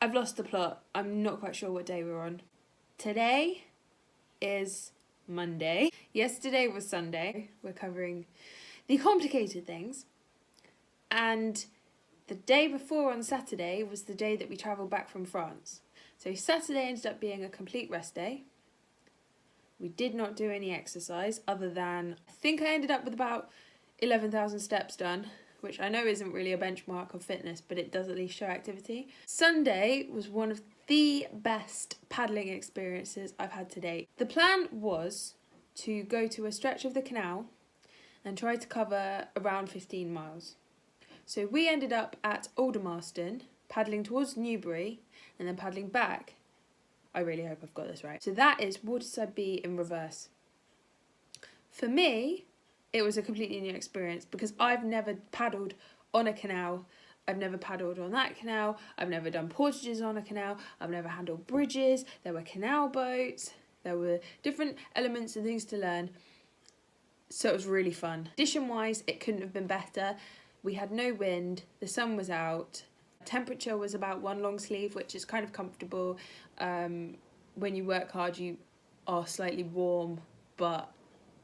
I've lost the plot. I'm not quite sure what day we're on. Today is Monday. Yesterday was Sunday. We're covering the complicated things. And the day before on Saturday was the day that we travelled back from France. So Saturday ended up being a complete rest day. We did not do any exercise other than, I think I ended up with about 11,000 steps done, which I know isn't really a benchmark of fitness, but it does at least show activity. Sunday was one of the best paddling experiences I've had to date. The plan was to go to a stretch of the canal and try to cover around 15 miles. So we ended up at Aldermaston, paddling towards Newbury, and then paddling back. I really hope I've got this right. So that is Waterside B in reverse. For me, it was a completely new experience because I've never paddled on a canal. I've never paddled on that canal. I've never done portages on a canal. I've never handled bridges. There were canal boats. There were different elements and things to learn. So it was really fun. Condition-wise, it couldn't have been better. We had no wind. The sun was out. Temperature was about one long sleeve, which is kind of comfortable. When you work hard, you are slightly warm, but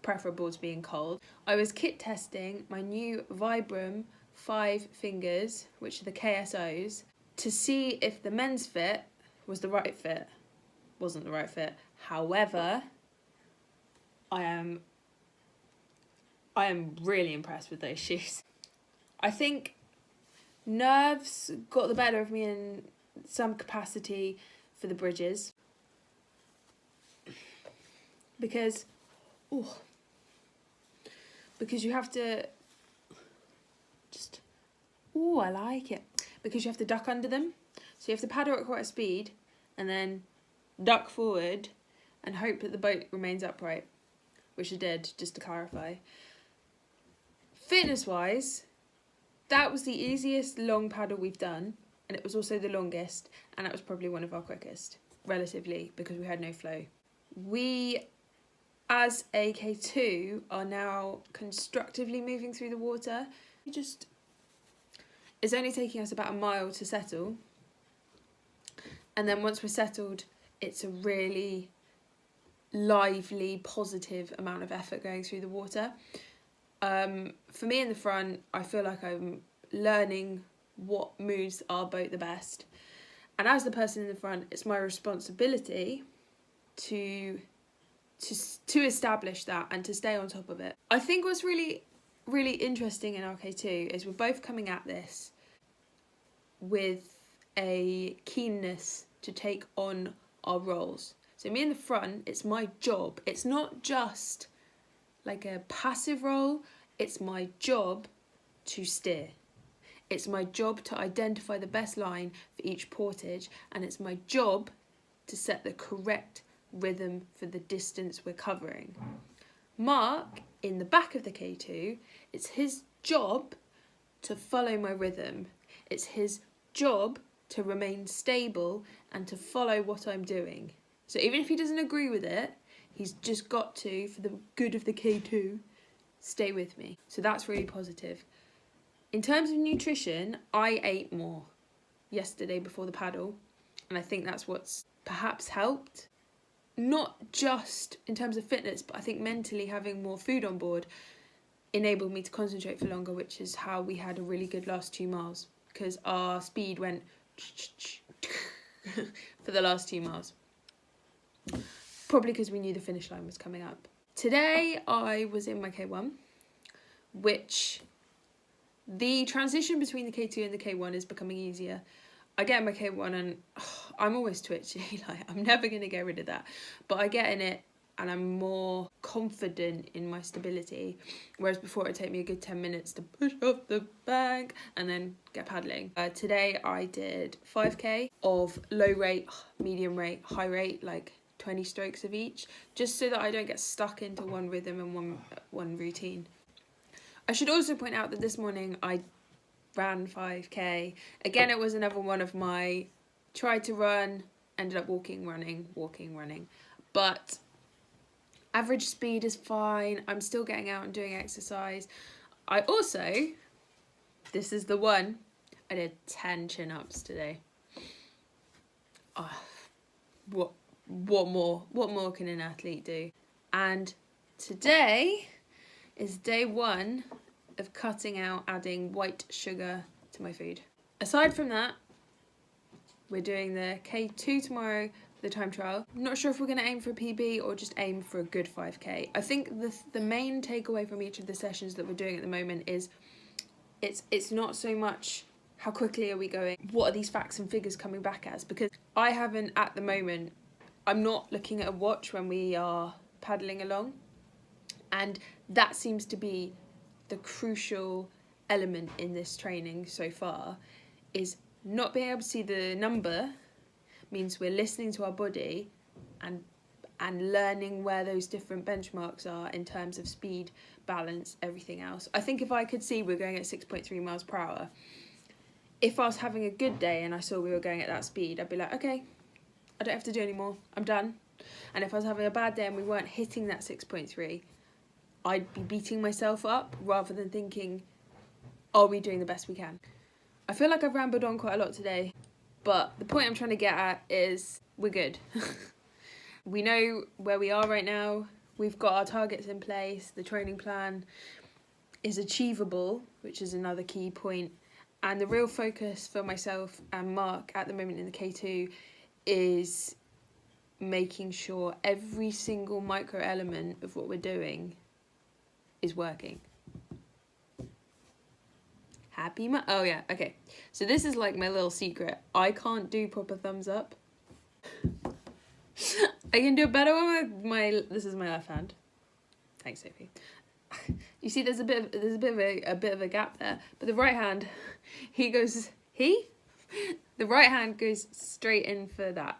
preferable to being cold. I was kit testing my new Vibram 5 fingers, which are the KSOs, to see if the men's fit was the right fit. Wasn't the right fit. However, I am really impressed with those shoes. I think nerves got the better of me in some capacity for the bridges. Because you have to I like it. Because you have to duck under them. So you have to paddle at quite a speed and then duck forward and hope that the boat remains upright, which I did, just to clarify. Fitness-wise, that was the easiest long paddle we've done, and it was also the longest, and that was probably one of our quickest, relatively, because we had no flow. We, as a K2, are now constructively moving through the water. It's only taking us about a mile to settle, and then once we're settled, it's a really lively, positive amount of effort going through the water. For me in the front, I feel like I'm learning what moves our boat the best. And as the person in the front, it's my responsibility to establish that and to stay on top of it. I think what's really, really interesting in our K2 is we're both coming at this with a keenness to take on our roles. So me in the front, it's my job. It's not just like a passive role, it's my job to steer. It's my job to identify the best line for each portage, and it's my job to set the correct rhythm for the distance we're covering. Mark, in the back of the K2, it's his job to follow my rhythm. It's his job to remain stable and to follow what I'm doing. So even if he doesn't agree with it, he's just got to, for the good of the K2, stay with me. So that's really positive. In terms of nutrition, I ate more yesterday before the paddle, and I think that's what's perhaps helped. Not just in terms of fitness, but I think mentally having more food on board enabled me to concentrate for longer, which is how we had a really good last 2 miles, because our speed went for the last 2 miles. Probably because we knew the finish line was coming up. Today I was in my K1, which the transition between the K2 and the K1 is becoming easier. I get in my K1 and I'm always twitchy, like I'm never going to get rid of that. But I get in it and I'm more confident in my stability. Whereas before it'd take me a good 10 minutes to push off the bank and then get paddling. Today I did 5k of low rate, medium rate, high rate, like 20 strokes of each, just so that I don't get stuck into one rhythm and one routine. I should also point out that this morning I ran 5k. Again, it was another one of my tried to run, ended up walking, running. But average speed is fine. I'm still getting out and doing exercise. I also, this is the one, I did 10 chin-ups today. what more can an athlete do? And today is day 1 of cutting out adding white sugar to my food. Aside from that, we're doing the K2 tomorrow, the time trial. I'm not sure if we're going to aim for a PB or just aim for a good 5K. I think the main takeaway from each of the sessions that we're doing at the moment is it's not so much how quickly are we going, what are these facts and figures coming back as, because I haven't at the moment, I'm not looking at a watch when we are paddling along, and that seems to be the crucial element in this training so far, is not being able to see the number means we're listening to our body and learning where those different benchmarks are in terms of speed, balance, everything else. I think if I could see we're going at 6.3 miles per hour, if I was having a good day and I saw we were going at that speed, I'd be like, okay, I don't have to do any more, I'm done. And if I was having a bad day and we weren't hitting that 6.3, I'd be beating myself up rather than thinking, are we doing the best we can? I feel like I've rambled on quite a lot today, but the point I'm trying to get at is we're good. We know where we are right now, we've got our targets in place, the training plan is achievable, which is another key point. And the real focus for myself and Mark at the moment in the K2 is making sure every single micro element of what we're doing is working. Oh yeah, okay. So this is like my little secret. I can't do proper thumbs up. I can do a better one with this is my left hand. Thanks, Sophie. You see, there's a bit of a gap there, but the right hand, the right hand goes straight in for that.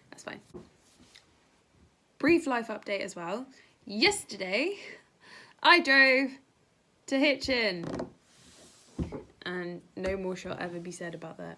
That's fine. Brief life update as well. Yesterday, I drove to Hitchin, and no more shall ever be said about that.